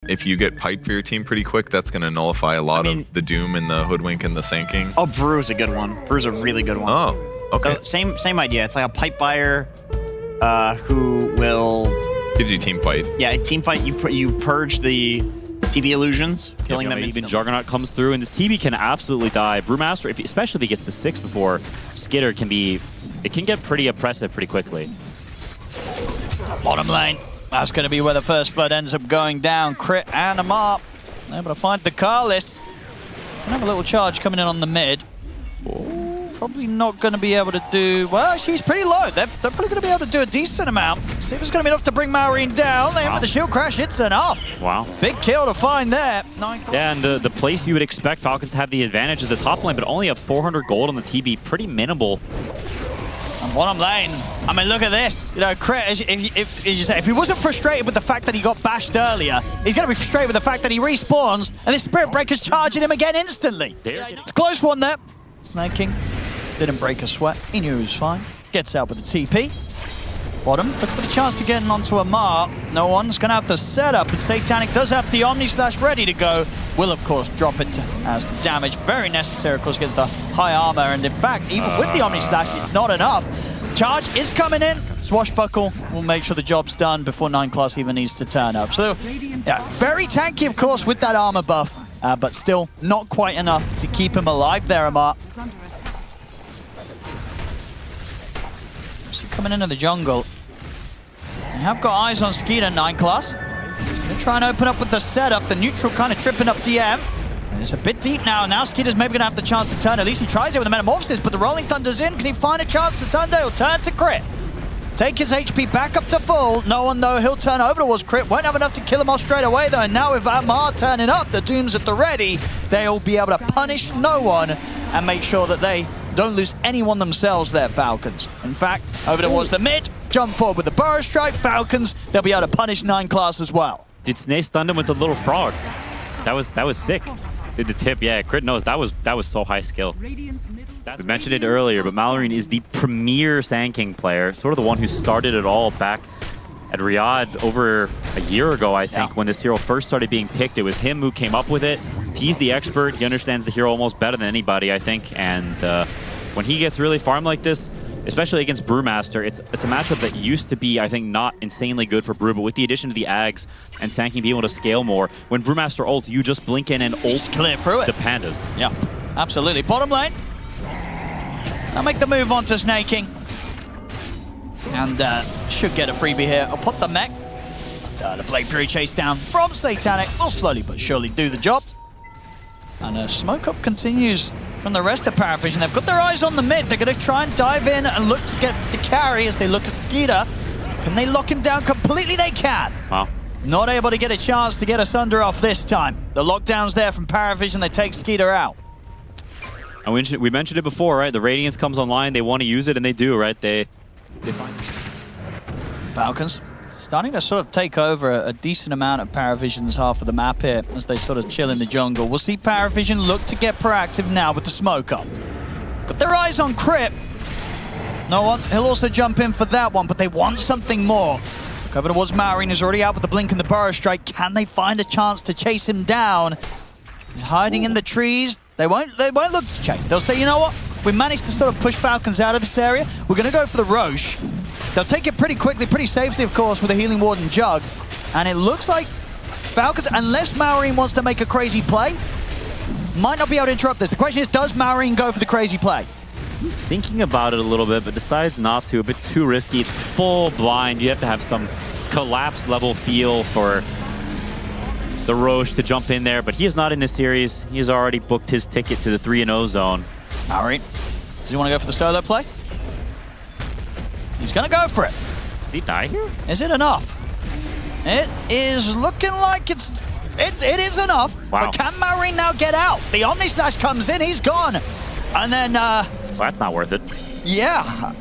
if you get pipe for your team pretty quick, that's going to nullify a lot of the Doom and the Hoodwink and the Sanking. Oh, Brew's a good one. Brew's a really good one. Oh, okay. So same idea. It's like a pipe buyer who will... Gives you team fight. Yeah, team fight. You purge the TB illusions, killing them. Even Juggernaut comes through, and this TB can absolutely die. Brewmaster, especially if he gets the 6 before Skitter, it can get pretty oppressive pretty quickly. Bottom lane. That's going to be where the first blood ends up going down. Crit and a mark. Able to find the Carlist. Gonna have a little charge coming in on the mid. Probably not going to be able to do... Well, she's pretty low. They're probably going to be able to do a decent amount. See if it's going to be enough to bring Maureen down. They hit with the shield crash. It's enough. Wow. Big kill to find there. Yeah, and the place you would expect Falcons to have the advantage is the top lane, but only have 400 gold on the TB. Pretty minimal. And bottom lane, I mean, look at this. You know, Crit, if he wasn't frustrated with the fact that he got bashed earlier, he's going to be frustrated with the fact that he respawns and this Spirit Breaker's charging him again instantly. It's a close one there. Snaking. Didn't break a sweat. He knew he was fine. Gets out with the TP. Bottom, looks for the chance to get onto a mark. No one's going to have the setup, but Satanic does have the Omni Slash ready to go. Will, of course, drop it as the damage. Very necessary, of course, against the high armor. And in fact, even with the Omni Slash, it's not enough. Charge is coming in. Swashbuckle will make sure the job's done before 9 class even needs to turn up. So, yeah, very tanky, of course, with that armor buff, but still not quite enough to keep him alive there, Amar. Coming into the jungle. You have got eyes on Skeeter, 9 class. He's going to try and open up with the setup. The neutral kind of tripping up DM. And it's a bit deep now. Now Skeeter's maybe going to have the chance to turn. At least he tries it with the Metamorphosis, but the Rolling Thunder's in. Can he find a chance to turn? He'll turn to Crit. Take his HP back up to full. No one, though. He'll turn over towards Crit. Won't have enough to kill him off straight away, though. And now with Amar turning up, the Doom's at the ready. They'll be able to punish no one and make sure that they don't lose anyone themselves there, Falcons. In fact, over towards the mid, jump forward with the Burrow Strike. Falcons, they'll be able to punish 9 class as well. Dude, Snake stunned him with the little frog. That was sick. Did the tip, yeah, Crit knows that was so high skill. We mentioned it earlier, but Mallory is the premier Sand King player, sort of the one who started it all back at Riyadh over a year ago, I think, when this hero first started being picked. It was him who came up with it. He's the expert. He understands the hero almost better than anybody, I think. And when he gets really farmed like this, especially against Brewmaster, it's a matchup that used to be, I think, not insanely good for Brew, but with the addition of the Ags and Sand King being able to scale more, when Brewmaster ults, you just blink in and ult clear through it. The pandas. Yeah, absolutely. Bottom lane. I'll make the move on to Snaking. And should get a freebie here. I'll put the mech. But, the Blade Fury chase down from Satanic will slowly but surely do the job. And smoke up continues from the rest of Parivision. They've got their eyes on the mid. They're going to try and dive in and look to get the carry as they look at Skeeter. Can they lock him down completely? They can. Wow. Not able to get a chance to get us under off this time. The lockdown's there from Parivision. They take Skeeter out. And we mentioned it before, right? The Radiance comes online. They want to use it, and they do, right? They find it. Falcons starting to sort of take over a decent amount of Parivision's half of the map here as they sort of chill in the jungle. We'll see Parivision look to get proactive now with the smoke up. Got their eyes on Crit. No one, he'll also jump in for that one, but they want something more. Look over towards Maureen, who's already out with the blink and the Burrow Strike. Can they find a chance to chase him down? He's hiding in the trees. They won't look to chase. They'll say, you know what? We managed to sort of push Falcons out of this area. We're going to go for the Roche. They'll take it pretty quickly, pretty safely, of course, with the Healing Ward and Jug. And it looks like Falcons, unless Maureen wants to make a crazy play, might not be able to interrupt this. The question is, does Maureen go for the crazy play? He's thinking about it a little bit, but decides not to. A bit too risky. It's full blind. You have to have some collapse level feel for the Roche to jump in there, but he is not in this series. He has already booked his ticket to the 3-0 zone. Maureen, does he want to go for the solo play? He's going to go for it. Does he die here? Is it enough? It is looking like it is enough. Wow. But can Maureen now get out? The Omni Slash comes in, he's gone. And then... well, that's not worth it. Yeah.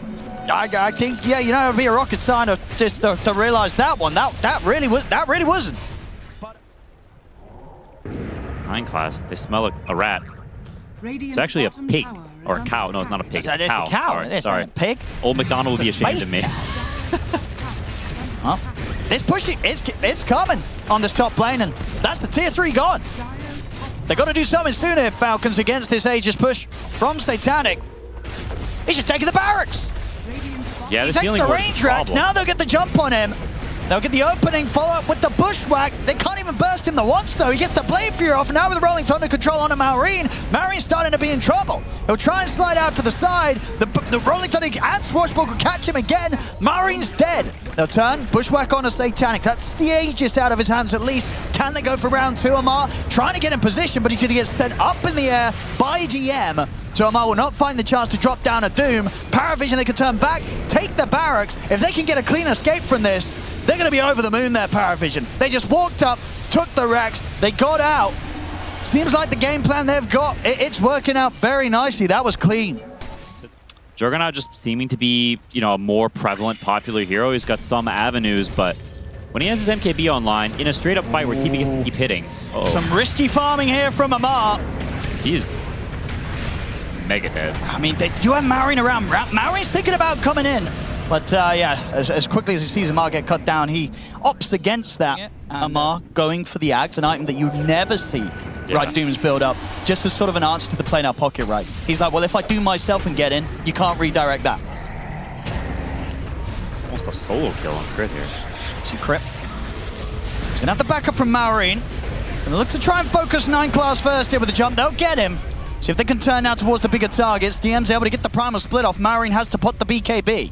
I think, yeah, you know, it would be a rocket scientist just to realize that one. That really wasn't. 9 class, they smell a rat. It's actually a pig. Or a cow. No, it's not a pig. It's a cow. Sorry. Sorry. A pig? Old McDonald would be ashamed of me. Well, this push, it's coming on this top lane, and that's the tier 3 gone. They got to do something soon if Falcons against this Aegis push from Satanic. He's just taking the barracks. Yeah, He this takes healing the was range a rack. problem. Now they'll get the jump on him. They'll get the opening follow-up with the bushwhack. They can't even burst him the once, though. He gets the Blade Fury off, and now with the Rolling Thunder control on Maureen, Maureen's starting to be in trouble. He'll try and slide out to the side. The Rolling Thunder and Swashbuckle catch him again. Maureen's dead. They'll turn, bushwhack on a Satanic. That's the Aegis out of his hands at least. Can they go for round 2, Amar? Trying to get in position, but he's going to get sent up in the air by DM. So Amar will not find the chance to drop down a Doom. Parivision, they can turn back, take the barracks. If they can get a clean escape from this, they're going to be over the moon there, Parivision. They just walked up, took the racks, they got out. Seems like the game plan they've got, it's working out very nicely. That was clean. Juggernaut just seeming to be, you know, a more prevalent, popular hero. He's got some avenues, but when he has his MKB online, in a straight-up fight where TP gets to keep hitting. Some risky farming here from Amar. He's mega dead. I mean, you have Maureen around. Maureen's thinking about coming in. But yeah, as quickly as he sees Amar get cut down, he opts against that. Amar going for the Axe, an item that you never see right Doom's build up, just as sort of an answer to the play now pocket right. He's like, well, if I do myself and get in, you can't redirect that. Almost a solo kill on Crit here. See Crit. He's gonna have to back up from Maureen. Gonna look to try and focus 9 class first here with the jump. They'll get him. See if they can turn now towards the bigger targets. DM's able to get the primal split off. Maureen has to put the BKB.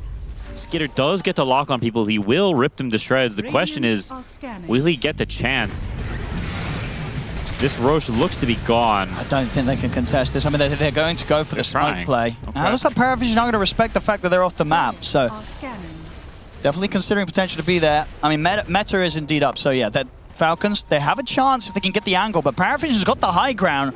Skitter does get to lock on people. He will rip them to shreds. The question is, will he get the chance? This Roshan looks to be gone. I don't think they can contest this. I mean, they're going to go for the smoke trying. play. Okay. Looks like Parivision are going to respect the fact that they're off the map. So definitely considering potential to be there. I mean, meta is indeed up. So yeah, that Falcons, they have a chance if they can get the angle. But Parivision's got the high ground.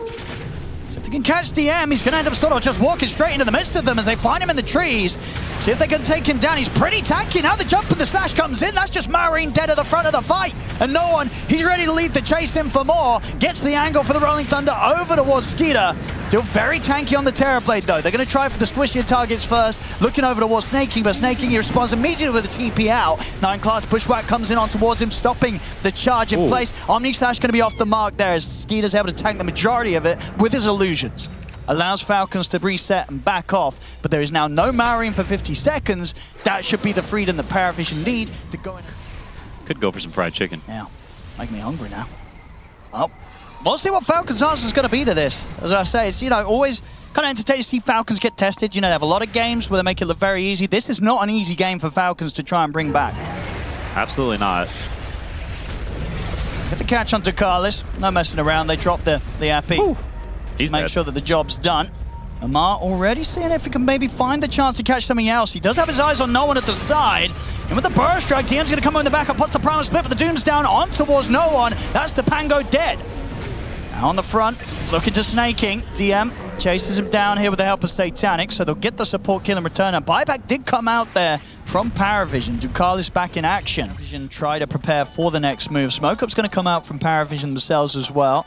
So if they can catch DM, he's going to end up sort of just walking straight into the midst of them as they find him in the trees. See if they can take him down. He's pretty tanky. Now the jump and the slash comes in. That's just Maureen dead at the front of the fight. And no one, he's ready to lead the chase in for more. Gets the angle for the Rolling Thunder over towards Skeeter. Still very tanky on the Terrorblade though. They're going to try for the squishier targets first. Looking over towards Snaking, but Snaking he responds immediately with a TP out. 9 class pushback comes in on towards him, stopping the charge in place. Omni Slash going to be off the mark there as Skeeter's able to tank the majority of it with his illusions. Allows Falcons to reset and back off, but there is now no Maureen for 50 seconds. That should be the freedom that Parivision need to go in. Could go for some fried chicken. Now, make me hungry now. Well, we'll see what Falcons' answer is going to be to this. As I say, it's, you know, always kind of entertaining to see Falcons get tested. You know, they have a lot of games where they make it look very easy. This is not an easy game for Falcons to try and bring back. Absolutely not. Get the catch onto Carlos. No messing around. They drop the AP. Ooh. He's Make dead. sure that the job's done. Amar already seeing if he can maybe find the chance to catch something else. He does have his eyes on no one at the side. And with the burst strike, DM's going to come in the back and put the primal split, but the Doom's down on towards no one. That's the Pango dead. Now on the front, looking to Snaking. DM chases him down here with the help of Satanic, so they'll get the support kill in return. And buyback did come out there from Parivision. Ducali's back in action. Vision try to prepare for the next move. Smoke Up's going to come out from Parivision themselves as well.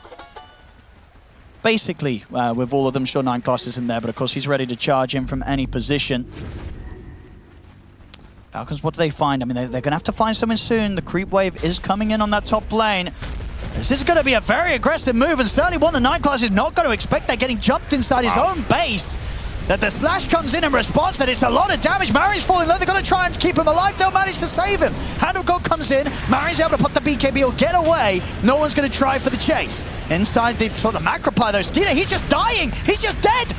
Basically, with all of them, sure 9 classes in there, but of course he's ready to charge in from any position. Falcons, what do they find? I mean, they're going to have to find something soon. The creep wave is coming in on that top lane. This is going to be a very aggressive move, and certainly one the 9 class is not going to expect. They're getting jumped inside his own base. That the slash comes in response, that it's a lot of damage. Marion's falling low. They're going to try and keep him alive. They'll manage to save him. Hand of God comes in. Marion's able to put the BKB. He'll get away. No one's going to try for the chase. Inside the sort of macropie though, Skeeter, he's just dying. He's just dead.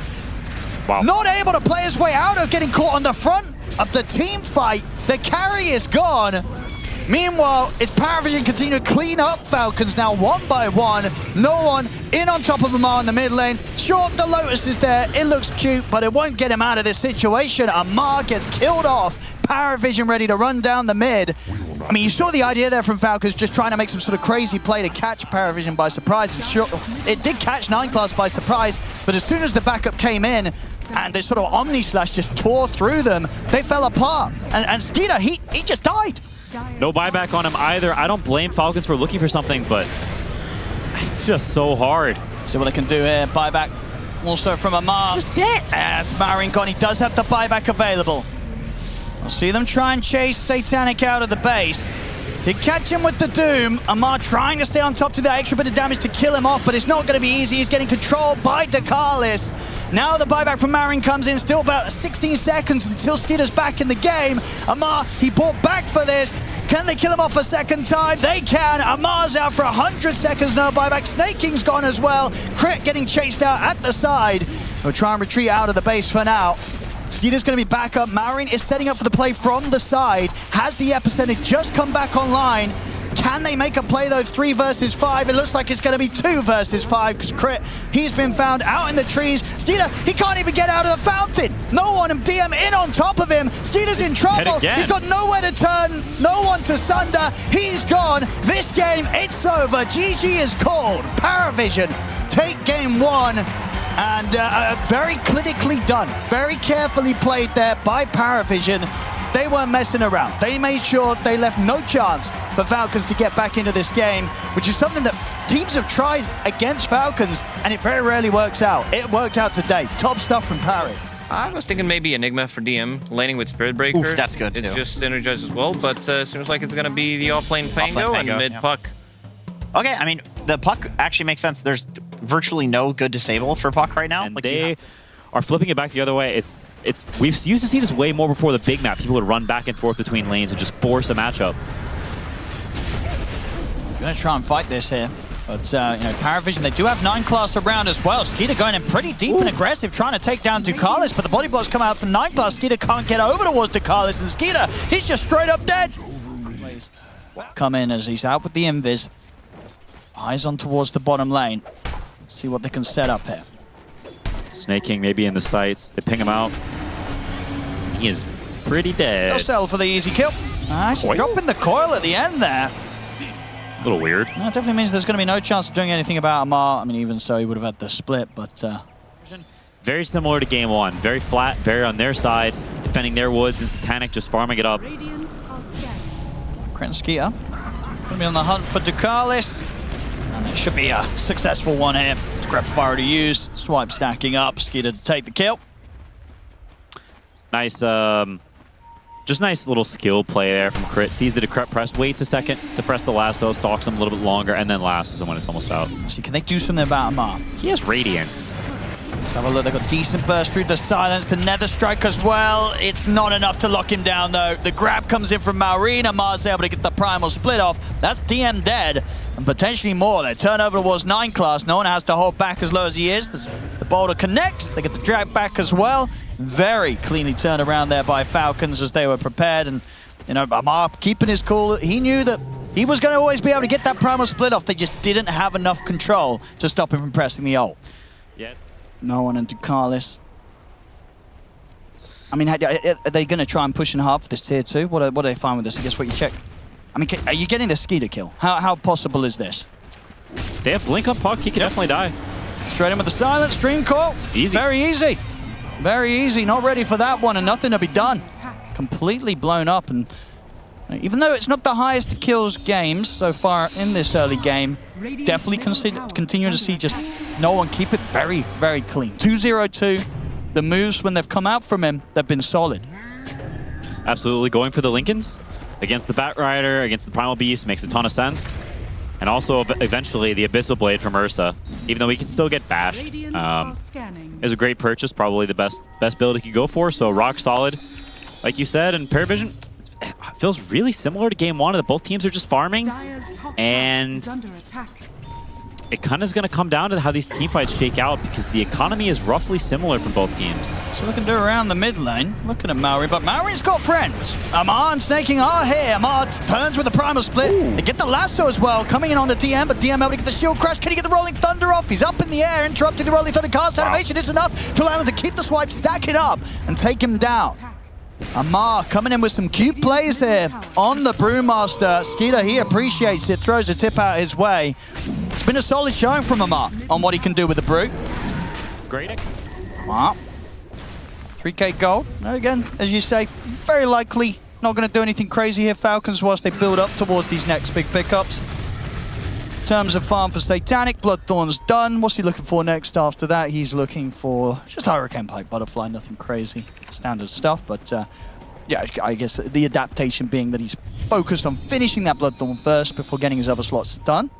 Wow. Not able to play his way out of getting caught on the front of the team fight. The carry is gone. Meanwhile, it's Parivision continue to clean up Falcons now one by one. No one in on top of Amar in the mid lane. Sure, the Lotus is there. It looks cute, but it won't get him out of this situation. Amar gets killed off. Parivision ready to run down the mid. I mean, you saw the idea there from Falcons just trying to make some sort of crazy play to catch Parivision by surprise. And sure, it did catch 9 class by surprise, but as soon as the backup came in and this sort of Omni Slash just tore through them, they fell apart. And Skeeter, he just died. No buyback on him either. I don't blame Falcons for looking for something, but it's just so hard. See what they can do here. Buyback also from Amar. Just dead. As Marin gone, he does have the buyback available. We'll see them try and chase Satanic out of the base. Did catch him with the Doom. Amar trying to stay on top to that extra bit of damage to kill him off, but it's not going to be easy. He's getting controlled by DREAMLEAGUE. Now the buyback from Marin comes in, still about 16 seconds until Skeeter's back in the game. Amar, he bought back for this. Can they kill him off a second time? They can. Amar's out for 100 seconds, no buyback. Snaking's gone as well. Crit getting chased out at the side. We'll try and retreat out of the base for now. Skeeter's going to be back up. Marin is setting up for the play from the side. Has the epicenter just come back online? Can they make a play though? 3 versus 5. It looks like it's going to be 2 versus 5 because Crit, he's been found out in the trees. Skeeter, he can't even get out of the fountain. No one, DM in on top of him. Skeeter's in trouble. He's got nowhere to turn, no one to sunder. He's gone. This game, it's over. GG is called. Parivision take game 1. And very clinically done. Very carefully played there by Parivision. They weren't messing around. They made sure they left no chance for Falcons to get back into this game, which is something that teams have tried against Falcons, and it very rarely works out. It worked out today. Top stuff from Parry. I was thinking maybe Enigma for DM, laning with Spirit Breaker. Oof, that's good, it's too. just synergized as well, but seems like it's going to be the off-lane Pango and mid-Puck. Okay, I mean, the Puck actually makes sense. There's virtually no good disable for Puck right now. And like they are flipping it back the other way. We've used to see this way more before the big map. People would run back and forth between lanes and just force a matchup. Gonna try and fight this here. But, you know, Parivision, they do have 9 class around as well. Skeeter going in pretty deep and aggressive, trying to take down DREAMLEAGUE, but the body blows come out from 9 class. Skeeter can't get over towards DREAMLEAGUE, and Skeeter, he's just straight up dead. Come in as he's out with the invis. Eyes on towards the bottom lane. Let's see what they can set up here. Snaking maybe in the sights. They ping him out. He is pretty dead. They'll settle for the easy kill. Actually dropping the coil at the end there. A little weird. That definitely means there's going to be no chance of doing anything about Amar. I mean, even so, he would have had the split, but... Very similar to game 1. Very flat, very on their side, defending their woods, and Satanic just farming it up. Crit and Skeeter going to be on the hunt for DREAMLEAGUE. And it should be a successful one here. Grab fire to use. Swipe stacking up. Skeeter to take the kill. Nice, just nice little skill play there from Crit. Sees the decret press, waits a second to press the lasso, stalks him a little bit longer, and then lasts him when it's almost out. See, can they do something about Amar? He has Radiance. Let's have a look. They've got decent burst through the silence. The Nether Strike as well. It's not enough to lock him down, though. The grab comes in from Marin. Amar's able to get the primal split off. That's DM dead, and potentially more. They turn over towards 9 class. No one has to hold back as low as he is. The boulder connects. They get the drag back as well. Very cleanly turned around there by Falcons as they were prepared. And, you know, Amar keeping his cool. He knew that he was going to always be able to get that primal split off. They just didn't have enough control to stop him from pressing the ult. Yeah. No one into Carlis. I mean, are they going to try and push in hard for this tier 2? What are they find with this? I guess what you check. I mean, are you getting the Skeeter kill? How possible is this? They have Blink on Puck. He can definitely die. Straight in with the silence. Stream call. Easy. Very easy. Very easy. Not ready for that one, and nothing to be done. Completely blown up. And even though it's not the highest kills games so far in this early game, definitely continue to see just no one keep it very, very clean. 2-0-2. The moves when they've come out from him, they've been solid. Absolutely going for the Lincolns against the Bat Rider, against the Primal Beast makes a ton of sense. And also eventually the Abyssal Blade from Ursa, even though he can still get bashed. Is a great purchase, probably the best build he could go for. So rock solid, like you said, and Parivision feels really similar to game 1. That both teams are just farming, and it kind of is going to come down to how these team fights shake out because the economy is roughly similar from both teams. So looking to do around the mid lane, looking at Maori, but Maori's got friends. Amar and Snaking are here. Amar turns with the primal split. Ooh. They get the lasso as well, coming in on the DM, but DM able to get the shield crash. Can he get the Rolling Thunder off? He's up in the air, interrupting the Rolling Thunder cast animation. Is enough to allow him to keep the swipe, stack it up, and take him down. Amar coming in with some cute plays here on the Brewmaster. Skeeter, he appreciates it, throws a tip out his way. It's been a solid showing from Amar on what he can do with the Brew. Great. Wow. 3k gold. Again, as you say, very likely not going to do anything crazy here, Falcons, whilst they build up towards these next big pickups. In terms of farm for Satanic, Bloodthorn's done. What's he looking for next after that? He's looking for just Hurricane Pike, Butterfly, nothing crazy. Standard stuff, but Yeah, I guess the adaptation being that he's focused on finishing that Bloodthorn first before getting his other slots done.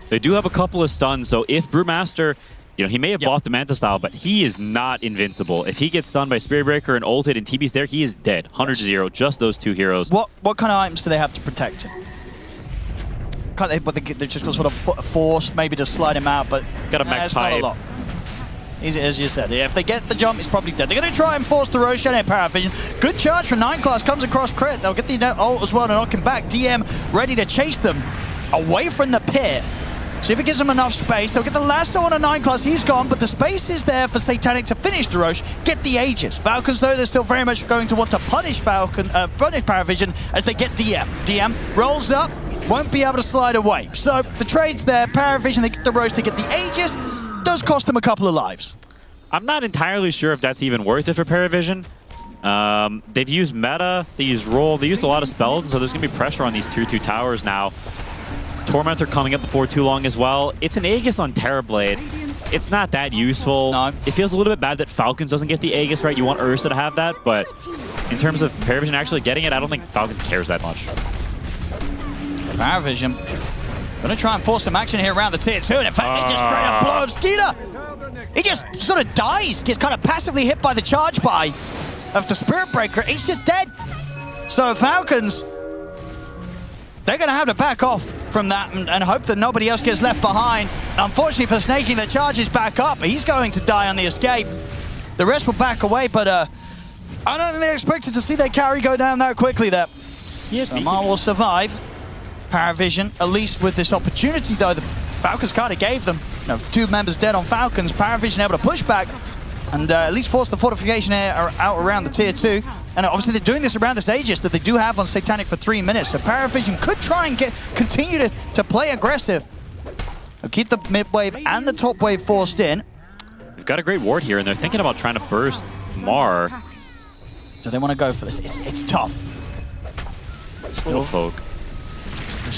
They do have a couple of stuns, so if Brewmaster, you know, he may have bought the Manta style, but he is not invincible. If he gets stunned by Spirit Breaker and ulted and TB's there, he is dead. 100-0, just those two heroes. What kind of items do they have to protect him? Can't they, but they're just got sort of forced maybe to slide him out, but got a mech not a pipe. lot. As you said, if they get the jump, he's probably dead. They're going to try and force the Roshan in Parivision. Good charge from 9 class, comes across crit. They'll get the ult as well to knock him back. DM ready to chase them away from the pit. See if it gives them enough space. They'll get the last one on 9 class. He's gone, but the space is there for Satanic to finish the Rosh, get the Aegis. Falcons, though, they're still very much going to want to punish Parivision as they get DM. DM rolls up, won't be able to slide away. So the trade's there. Parivision, they get the Rosh, they get the Aegis. Does cost them a couple of lives. I'm not entirely sure if that's even worth it for Parivision. They've used meta, they used roll, they used a lot of spells, so there's going to be pressure on these tier 2 towers now. Tormentor coming up before too long as well. It's an Aegis on Terrorblade. It's not that useful. No. It feels a little bit bad that Falcons doesn't get the Aegis, right? You want Ursa to have that, but in terms of Parivision actually getting it, I don't think Falcons cares that much. Parivision gonna try and force some action here around the tier 2, and in fact, they just straight up blow up Skeeter. He just sort of dies, gets kind of passively hit by the charge buy of the Spirit Breaker. He's just dead. So Falcons, they're gonna have to back off from that and hope that nobody else gets left behind. Unfortunately for Snaky, the charge is back up. He's going to die on the escape. The rest will back away, but I don't think they expected to see their carry go down that quickly there. Yes, so Mar will survive. Parivision, at least with this opportunity though, the Falcons kind of gave them. You know, 2 members dead on Falcons. Parivision able to push back and at least force the fortification out around the tier 2. And obviously they're doing this around this Aegis that they do have on Satanic for 3 minutes. So Parivision could try and continue to play aggressive. They'll keep the mid wave and the top wave forced in. They've got a great ward here, and they're thinking about trying to burst Mar. Do they want to go for this? It's tough. Little folk.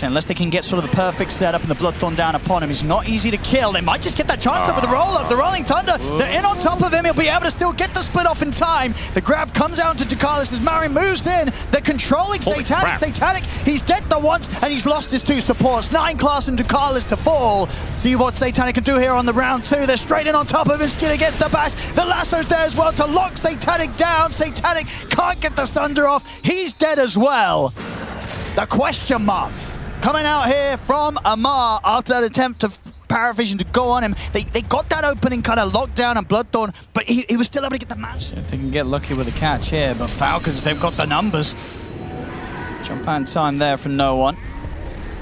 Unless they can get sort of the perfect setup and the Bloodthorn down upon him, he's not easy to kill. They might just get that chance up with the roll-up. The Rolling Thunder, they're in on top of him. He'll be able to still get the split off in time. The grab comes out to Ducalis as Marin moves in. They're controlling Satanic. Satanic, he's dead the once, and he's lost his 2 supports. 9 class and Ducalis to fall. See what Satanic can do here on the round 2. They're straight in on top of him. Skinner gets the bash. The lasso's there as well to lock Satanic down. Satanic can't get the Thunder off. He's dead as well. The question mark coming out here from Amar after that attempt of Parivision to go on him. They got that opening kind of locked down and Bloodthorn, but he was still able to get the match. If they can get lucky with a catch here, but Falcons, they've got the numbers. Jump out in time there from no one.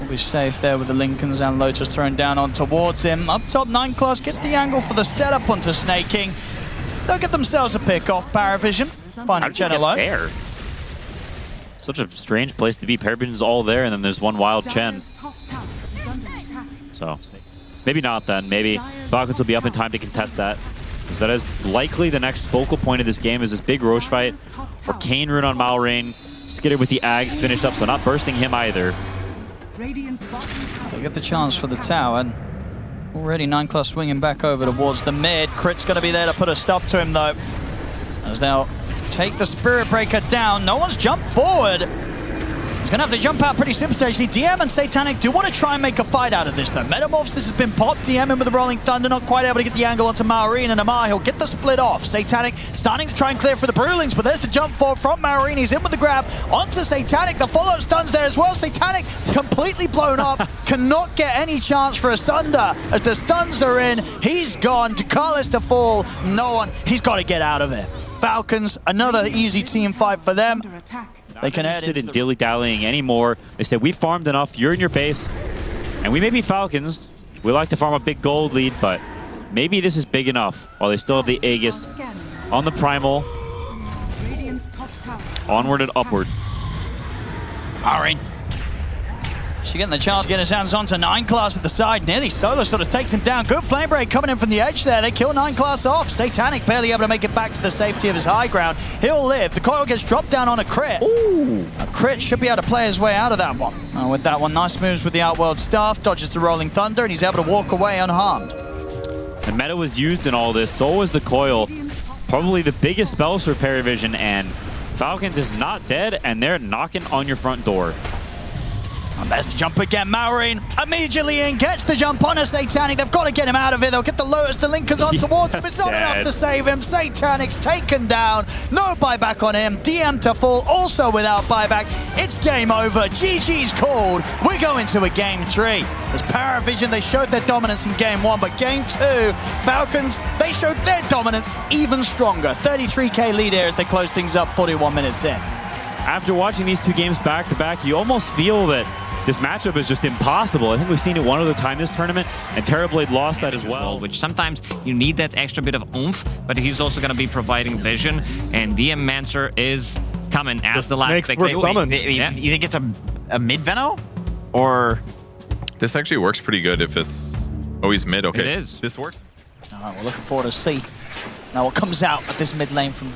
Will be safe there with the Lincolns and Lotus thrown down on towards him. Up top, 9 class gets the angle for the setup onto Snake King. They'll get themselves a pick off Parivision. Finding Chen alone. Such a strange place to be. Parivision's all there, and then there's one wild Chen. So, maybe not then. Maybe Falcons will be up in time to contest that. Because that is likely the next focal point of this game is this big Roche fight. Arcane Rune on Malrain. Skitter with the Ags finished up, so not bursting him either. They get the chance for the tower. And already 9 class swinging back over towards the mid. Crit's going to be there to put a stop to him, though. As they'll take the Spirit Breaker down. No one's jumped forward. He's going to have to jump out pretty soon, potentially. DM and Satanic do want to try and make a fight out of this, though. Metamorphosis has been popped. DM in with the Rolling Thunder, not quite able to get the angle onto Maureen, and Amar, he'll get the split off. Satanic starting to try and clear for the Brewlings, but there's the jump forward from Maureen. He's in with the grab onto Satanic. The follow-up stun's there as well. Satanic completely blown up, cannot get any chance for a Sunder. As the stuns are in, he's gone. Ducalis to fall. No one. He's got to get out of it. Falcons, another easy team fight for them. They can interested in dilly-dallying anymore. They said, we farmed enough, you're in your base. And we may be Falcons. We like to farm a big gold lead, but maybe this is big enough while they still have the Aegis on the Primal. Onward and upward. Maureen. She's getting the chance to get his hands onto 9 class at the side. Nearly solo sort of takes him down. Good flame break coming in from the edge there. They kill 9 class off. Satanic barely able to make it back to the safety of his high ground. He'll live. The coil gets dropped down on a crit. Ooh. A crit should be able to play his way out of that one. With that one, nice moves with the Outworld Staff. Dodges the Rolling Thunder, and he's able to walk away unharmed. The meta was used in all this. So was the coil. Probably the biggest spells for Parivision, and Falcons is not dead, and they're knocking on your front door. And there's the jump again. Maureen immediately in, gets the jump on a Satanic. They've got to get him out of here. They'll get the Lotus. The Linkers on towards him. It's not enough to save him. Satanic's taken down. No buyback on him. DM to fall, also without buyback. It's game over. GG's called. We're going to a game 3. As Parivision, they showed their dominance in game 1, but game 2, Falcons, they showed their dominance even stronger. 33k lead here as they close things up 41 minutes in. After watching these 2 games back-to-back, you almost feel that this matchup is just impossible. I think we've seen it one other time this tournament, and Terrorblade lost that as well. Which sometimes you need that extra bit of oomph, but he's also going to be providing vision, and DM Mancer is coming as the last pick. You think it's a mid-Veno? Or... This actually works pretty good if it's... Oh, he's mid. Okay. It is. This works. All right, we're looking forward to see now what comes out of this mid lane from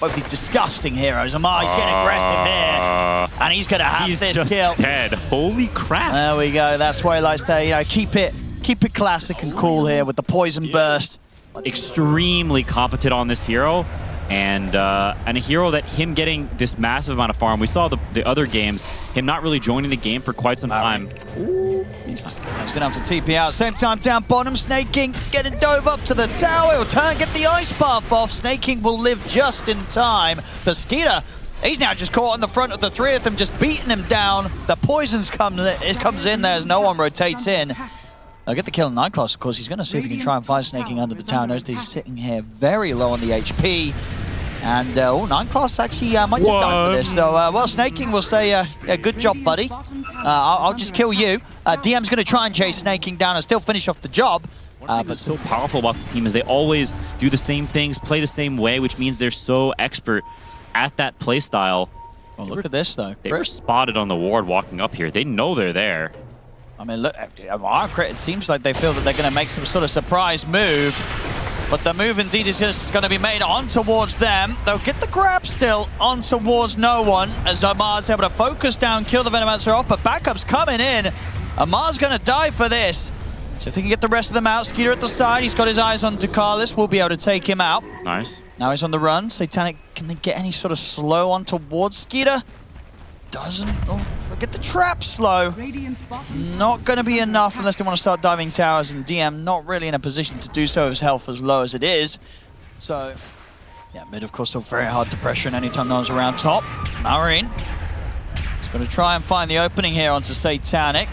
both these disgusting heroes. Amar, he's getting aggressive here, and he's going to have this just kill. Dead. Holy crap! There we go. That's why he likes to, keep it classic and cool here with the poison burst. Extremely competent on this hero, and a hero that him getting this massive amount of farm. We saw the other games, him not really joining the game for quite some time. He's going to have to TP out. Same time down bottom, Snake King getting dove up to the tower. He'll turn, get the ice buff off. Snake King will live just in time. But Skeeter, he's now just caught in the front of the 3 of them, just beating him down. The poisons comes in there as no one rotates in. They'll get the kill on Nightclass, of course. He's going to see if he can try and find Snake King under the tower. Knows that he's sitting here very low on the HP. And, Nightclass actually might get done for this. So, well, Snake King will say, yeah, good job, buddy. I'll just kill you. DM's going to try and chase Snake King down and still finish off the job. But so powerful about this team is they always do the same things, play the same way, which means they're so expert at that play style. Well, look at this, though. They were spotted on the ward walking up here. They know they're there. I mean, look, it seems like they feel that they're going to make some sort of surprise move. But the move indeed is just going to be made on towards them. They'll get the grab still on towards no one as Amar's able to focus down, kill the Venomancer off, but backup's coming in. Amar's going to die for this. So if they can get the rest of them out, Skeeter at the side, he's got his eyes on Ducalis, we'll be able to take him out. Nice. Now he's on the run. Satanic, can they get any sort of slow on towards Skeeter? Doesn't. Oh, look at the trap slow. Not going to be enough unless they want to start diving towers, and DM not really in a position to do so, his health as low as it is. So, yeah, mid of course still very hard to pressure, and anytime no one's around top. Maureen is going to try and find the opening here onto Satanic.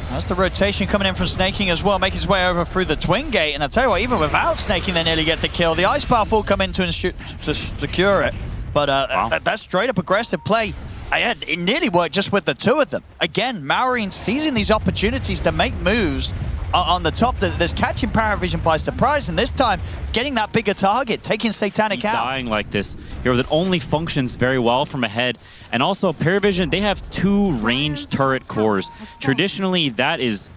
That's the rotation coming in from Snake King as well, make his way over through the Twin Gate, and I tell you what, even without Snake King, they nearly get the kill. The Ice Buff will come in to secure it, but wow. That's straight up aggressive play. It nearly worked just with the 2 of them. Again, Maureen seizing these opportunities to make moves on the top. There's catching Parivision by surprise, and this time getting that bigger target, taking Satanic out. Dying like this hero that only functions very well from ahead. And also, Parivision, they have 2 ranged turret cores. Traditionally, that is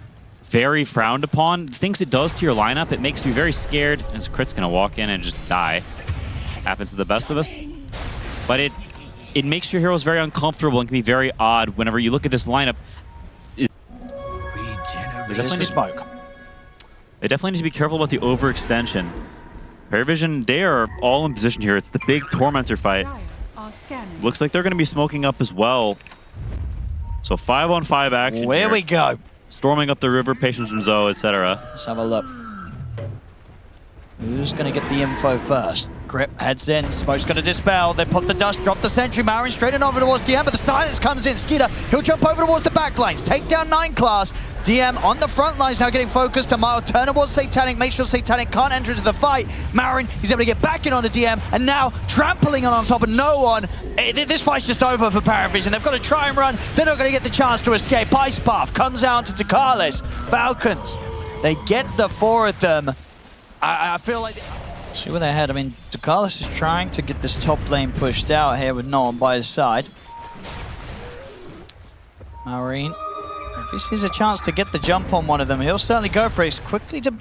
very frowned upon. The things it does to your lineup, it makes you very scared. And this crit's going to walk in and just die. Happens to the best of us. But it makes your heroes very uncomfortable and can be very odd whenever you look at this lineup. They definitely need to be careful about the overextension. Parivision, they are all in position here. It's the big Tormentor fight. Looks like they're going to be smoking up as well. So 5-on-5 action. Where we go. Storming up the river, patience from Zoe, etc. Let's have a look. Who's going to get the info first? Grip heads in, Smoke's going to dispel, they pop the dust, drop the sentry, Maureen straight in over towards DM, but the silence comes in, Skeeter, he'll jump over towards the back lines, take down 9 class, DM on the front lines now getting focused, Amar turn towards Satanic, make sure Satanic can't enter into the fight, Maureen, he's able to get back in on the DM, and now trampling on top of no one. This fight's just over for Parivision, they've got to try and run, they're not going to get the chance to escape. Ice Path comes out to Ducalis, Falcons, they get the 4 of them. I feel like... See where they head. I mean, Ducalis is trying to get this top lane pushed out here with no one by his side. Maureen, if he sees a chance to get the jump on one of them, he'll certainly go for it quickly to...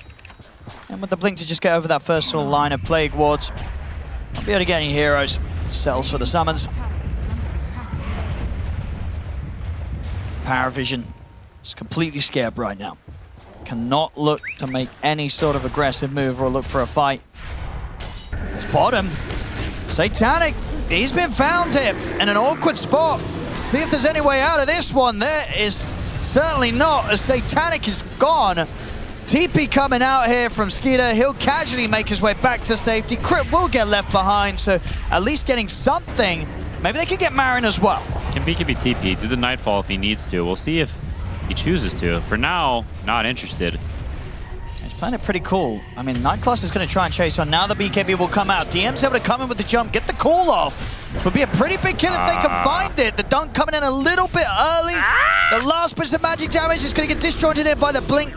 And with the blink to just get over that first little line of Plague Wards. Not be able to get any heroes. Settles for the summons. Parivision is completely scared right now. Cannot look to make any sort of aggressive move or look for a fight. It's bottom. Satanic he's been found here in an awkward spot. See if there's any way out of this one. There is certainly not, as Satanic is gone. TP coming out here from Skeeter. He'll casually make his way back to safety. Crit will get left behind, so at least getting something. Maybe they can get Marin as well. Can be TP. Do the Nightfall if he needs to. We'll see if he chooses to. For now, not interested. He's playing it pretty cool. I mean, Nightclass is going to try and chase on. Now the BKB will come out. DM's able to come in with the jump, get the call off. Would be a pretty big kill if they can find it. The dunk coming in a little bit early. The last bit of magic damage is going to get disjointed here by the blink.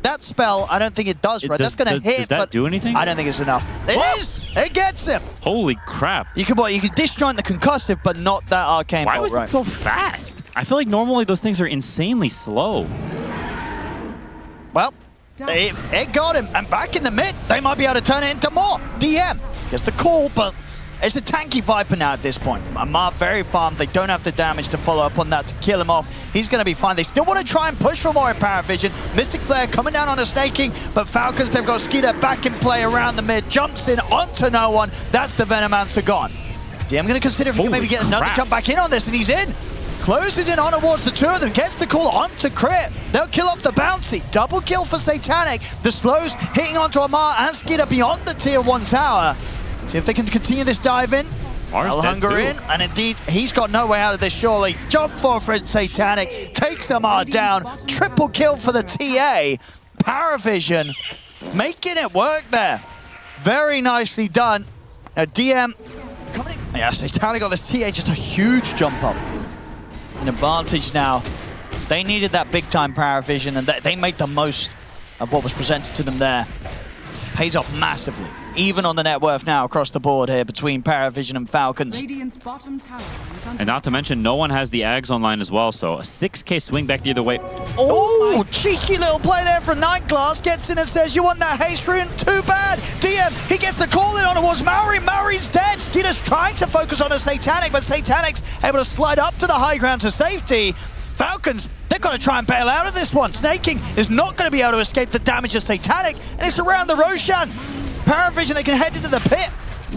That spell, I don't think it does, right? That's going to hit, does that but do anything? I don't think it's enough. It is! It gets him! Holy crap. You can disjoint the concussive, but not that arcane Why bolt, was it so fast? I feel like normally those things are insanely slow. Well, it got him. And back in the mid, they might be able to turn it into more. DM gets the call, but it's a tanky Viper now at this point. Amar very farmed. They don't have the damage to follow up on that to kill him off. He's going to be fine. They still want to try and push for more in Parivision. Mystic Flare coming down on a snaking, but Falcons, they've got Skeeter back in play around the mid. Jumps in onto no one. That's the Venomancer gone. DM going to consider if he can maybe get another jump back in on this, and he's in. Closes in on towards the two of them, gets the call onto Crit. They'll kill off the bouncy. Double kill for Satanic. The slows hitting onto Amar and Skeeter beyond the tier 1 tower. See if they can continue this dive in. Hunger in, and indeed, he's got no way out of this, surely. Jump for Satanic, takes Amar down. Triple kill for the TA. Parivision making it work there. Very nicely done. Now, DM coming in. Yeah, Satanic got this TA, just a huge jump up. An advantage now. They needed that big time Parivision, and they made the most of what was presented to them there. Pays off massively, even on the net worth now across the board here between Parivision and Falcons. And not to mention, no one has the Ags online as well, so a 6k swing back the other way. Oh, cheeky little play there from Nightglass. Gets in and says, you want that haste rune? Too bad. DM, he gets the call in on towards Maori. Maori's dead. Skeeter's trying to focus on a Satanic, but Satanic's able to slide up to the high ground to safety. Falcons, they've got to try and bail out of this one. Snaking is not going to be able to escape the damage of Satanic, and it's around the Roshan. Parivision, they can head into the pit.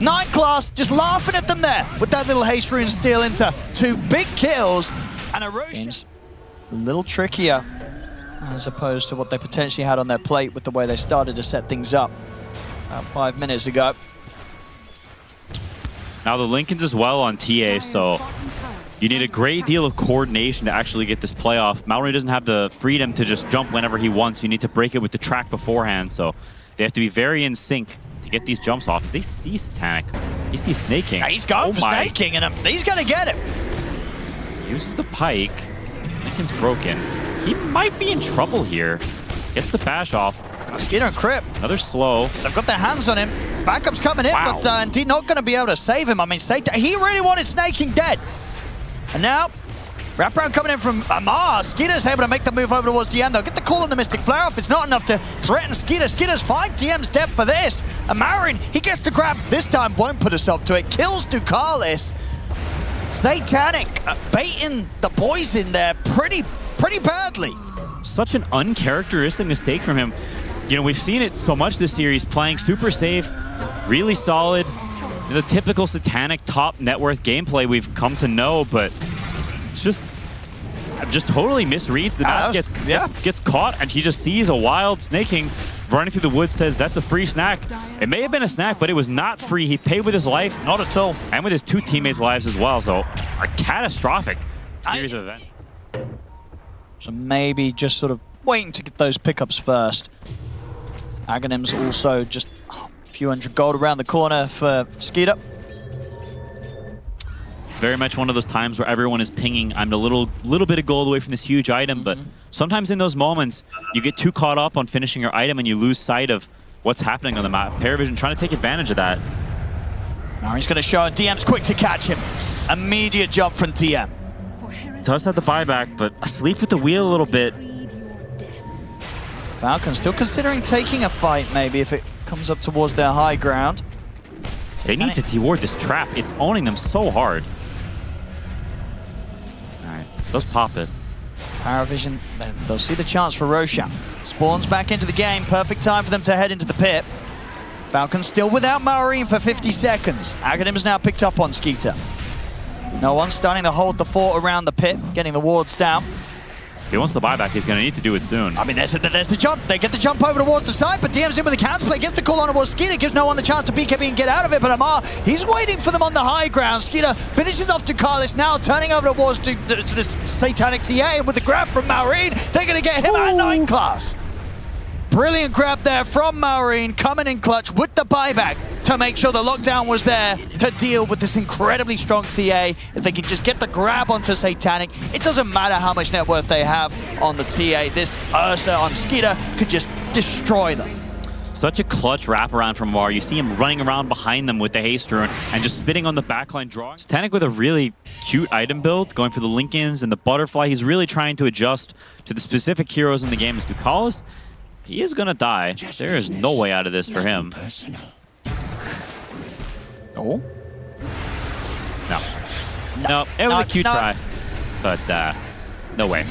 Nightglass just laughing at them there with that little haste rune steal into 2 big kills. And a Roshan a little trickier as opposed to what they potentially had on their plate with the way they started to set things up about 5 minutes ago. Now the Lincolns as well on TA, so you need a great deal of coordination to actually get this play off. Mallory doesn't have the freedom to just jump whenever he wants. You need to break it with the track beforehand, so they have to be very in sync to get these jumps off. As they see Satanic, he sees snaking. Yeah, he's going for snaking, and he's going to get it. Uses the pike. Lincoln's broken. He might be in trouble here. Gets the bash off. Skeeter and Crip. Another slow. They've got their hands on him. Backup's coming in, but indeed not going to be able to save him. I mean, he really wanted snaking dead. And now, wraparound coming in from Amar. Skeeter's able to make the move over towards DM. They'll get the call on the Mystic Flare off. It's not enough to threaten Skeeter. Skeeter's fine. DM's dead for this. And Marin, he gets the grab. This time won't put a stop to it. Kills Ducalis. Satanic baiting the boys in there pretty badly. Such an uncharacteristic mistake from him. You know, we've seen it so much this series, playing super safe, really solid. The typical Satanic top net worth gameplay we've come to know, but it's just totally misreads. The map gets caught, and he just sees a wild snaking running through the woods, says that's a free snack. It may have been a snack, but it was not free. He paid with his life. Not at all. And with his 2 teammates' lives as well, so a catastrophic series of events. So maybe just sort of waiting to get those pickups first. Aghanim's also just a few hundred gold around the corner for Skeeter. Very much one of those times where everyone is pinging, I'm a little bit of gold away from this huge item, but sometimes in those moments, you get too caught up on finishing your item and you lose sight of what's happening on the map. Parivision trying to take advantage of that. Now he's going to show, and DM's quick to catch him. Immediate jump from DM. Does have the buyback, but asleep with the wheel a little bit. Falcons still considering taking a fight, maybe, if it comes up towards their high ground. They need to deward this trap. It's owning them so hard. All right, let's pop it. Parivision, they'll see the chance for Roshan. Spawns back into the game. Perfect time for them to head into the pit. Falcons still without Maureen for 50 seconds. Aghanim's now picked up on Skeeter. No one starting to hold the fort around the pit, getting the wards down. If he wants the buyback, he's going to need to do it soon. I mean, there's the jump. They get the jump over towards the side, but DM's in with the counterplay. Gets the call on towards Skeeter. Gives no one the chance to BKB and get out of it, but Amar, he's waiting for them on the high ground. Skeeter finishes off to Carlos, now turning over towards to this Satanic TA, and with the grab from Maureen, they're going to get him at 9 class. Brilliant grab there from Maureen, coming in clutch with the buyback to make sure the lockdown was there to deal with this incredibly strong TA. If they can just get the grab onto Satanic, it doesn't matter how much net worth they have on the TA. This Ursa on Skeeter could just destroy them. Such a clutch wraparound from Mar. You see him running around behind them with the haste rune and just spitting on the backline drawing. Satanic with a really cute item build, going for the Lincolns and the Butterfly. He's really trying to adjust to the specific heroes in the game. As Ducalis, he is going to die. There is no way out of this for him. Oh? No, it was a cute try. But no way.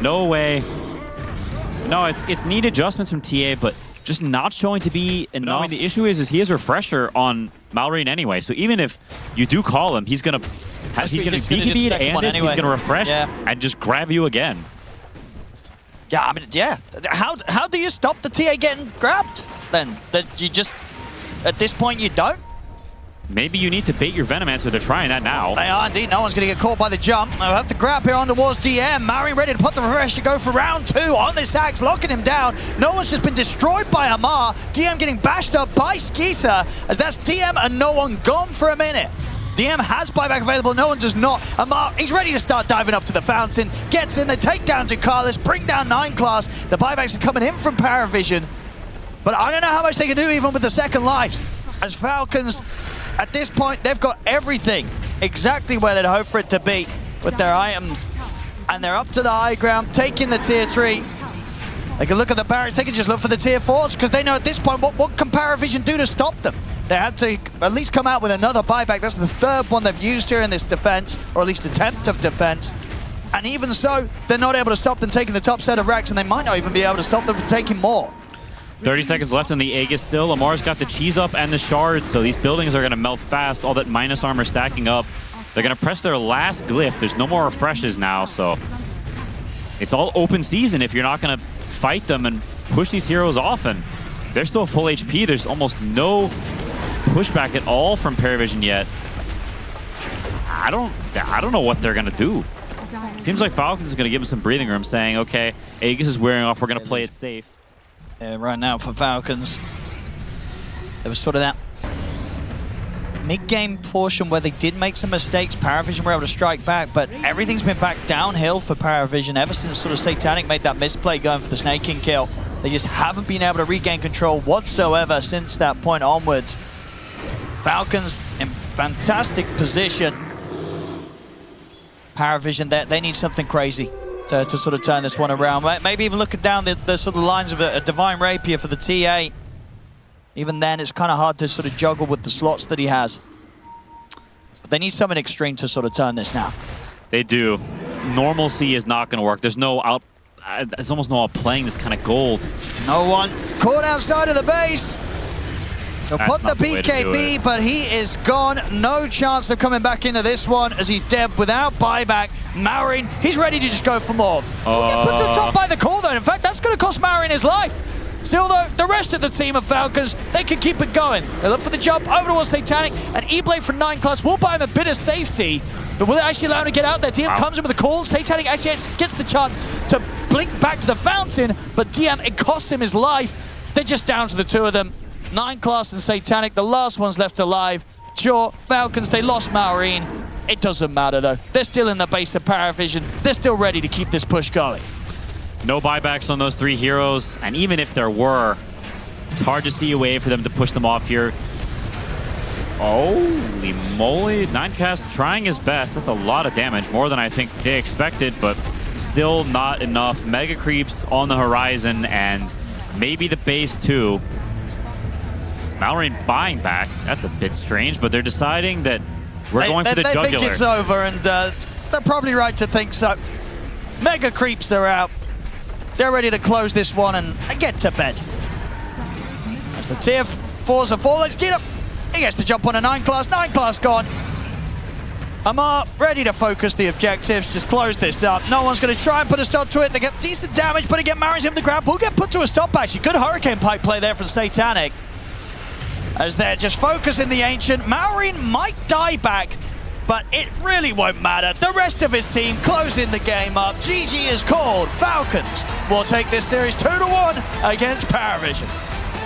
No way. No, it's neat adjustments from TA, but just not showing to be enough. I mean, the issue is he has Refresher on Maureen anyway, so even if you do call him, he's gonna BKB and he's gonna refresh and just grab you again. Yeah, I mean, yeah. How do you stop the TA getting grabbed then? That you just, at this point, you don't? Maybe you need to bait your Venomancer. They're trying that now. They are indeed. No one's going to get caught by the jump. They'll have to grab here on towards DM. Maureen ready to put the refresh to go for round 2 on this axe, locking him down. No one's just been destroyed by Amar. DM getting bashed up by Skeeter, as that's DM and no one gone for a minute. DM has buyback available, no one does not. Amar, he's ready to start diving up to the fountain. Gets in, they take down Ducalis, bring down 9 class. The buybacks are coming in from Parivision. But I don't know how much they can do even with the second lives. As Falcons, at this point, they've got everything exactly where they'd hope for it to be with their items. And they're up to the high ground, taking the tier 3. They can look at the barracks, they can just look for the tier 4s, because they know at this point, what can Parivision do to stop them? They have to at least come out with another buyback. That's the 3rd one they've used here in this defense, or at least attempt of defense. And even so, they're not able to stop them taking the top set of racks, and they might not even be able to stop them from taking more. 30 seconds left in the Aegis still. Lamar's got the cheese up and the shards, so these buildings are going to melt fast. All that minus armor stacking up. They're going to press their last glyph. There's no more refreshes now, so it's all open season if you're not going to fight them and push these heroes off. And they're still full HP. There's almost no pushback at all from Parivision yet. I don't know what they're going to do. Seems like Falcons is going to give them some breathing room, saying, okay, Aegis is wearing off. We're going to play it safe. Yeah, right now for Falcons, there was sort of that mid-game portion where they did make some mistakes. Parivision were able to strike back, but everything's been back downhill for Parivision ever since sort of Satanic made that misplay going for the Snake King kill. They just haven't been able to regain control whatsoever since that point onwards. Falcons in fantastic position. Parivision, they need something crazy to sort of turn this one around. Maybe even looking down the sort of lines of a Divine Rapier for the TA. Even then, it's kind of hard to sort of juggle with the slots that he has. But they need something extreme to sort of turn this now. They do. Normalcy is not going to work. There's no out... There's almost no outplaying this kind of gold. No one caught outside of the base. They'll put the BKB, but he is gone. No chance of coming back into this one as he's dead without buyback. Maureen, he's ready to just go for more. He'll get put to the top by the call, though. In fact, that's going to cost Maureen his life. Still, though, the rest of the team of Falcons, they can keep it going. They look for the jump over towards Satanic, and E-Blade from 9 class will buy him a bit of safety. But will it actually allow him to get out there? DM comes in with a call. Satanic actually gets the chance to blink back to the fountain, but DM, it cost him his life. They're just down to the 2 of them. 9 class and Satanic, the last one's left alive. Sure, Falcons, they lost Maureen. It doesn't matter, though. They're still in the base of Parivision. They're still ready to keep this push going. No buybacks on those 3 heroes, and even if there were, it's hard to see a way for them to push them off here. Holy moly. 9cast trying his best. That's a lot of damage, more than I think they expected, but still not enough. Mega creeps on the horizon, and maybe the base too. Maureen buying back. That's a bit strange, but they're deciding that we're going for the jugular. They think it's over, and they're probably right to think so. Mega creeps are out. They're ready to close this one and get to bed. As the tier 4s are 4, let's get up. He gets to jump on a 9 class gone. Amar ready to focus the objectives, just close this up. No one's going to try and put a stop to it. They get decent damage, but again, Marion's him the grab. Will get put to a stop, actually. Good Hurricane Pipe play there from Satanic. As they're just focusing the Ancient. Maureen might die back, but it really won't matter. The rest of his team closing the game up. GG is called. Falcons will take this series 2-1 against Parivision.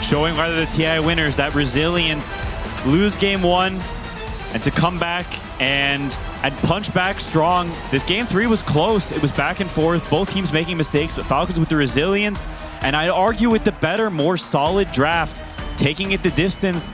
Showing rather the TI winners that resilience, lose game 1, and to come back and punch back strong. This game 3 was close. It was back and forth. Both teams making mistakes, but Falcons with the resilience, and I'd argue with the better, more solid draft, taking it the distance,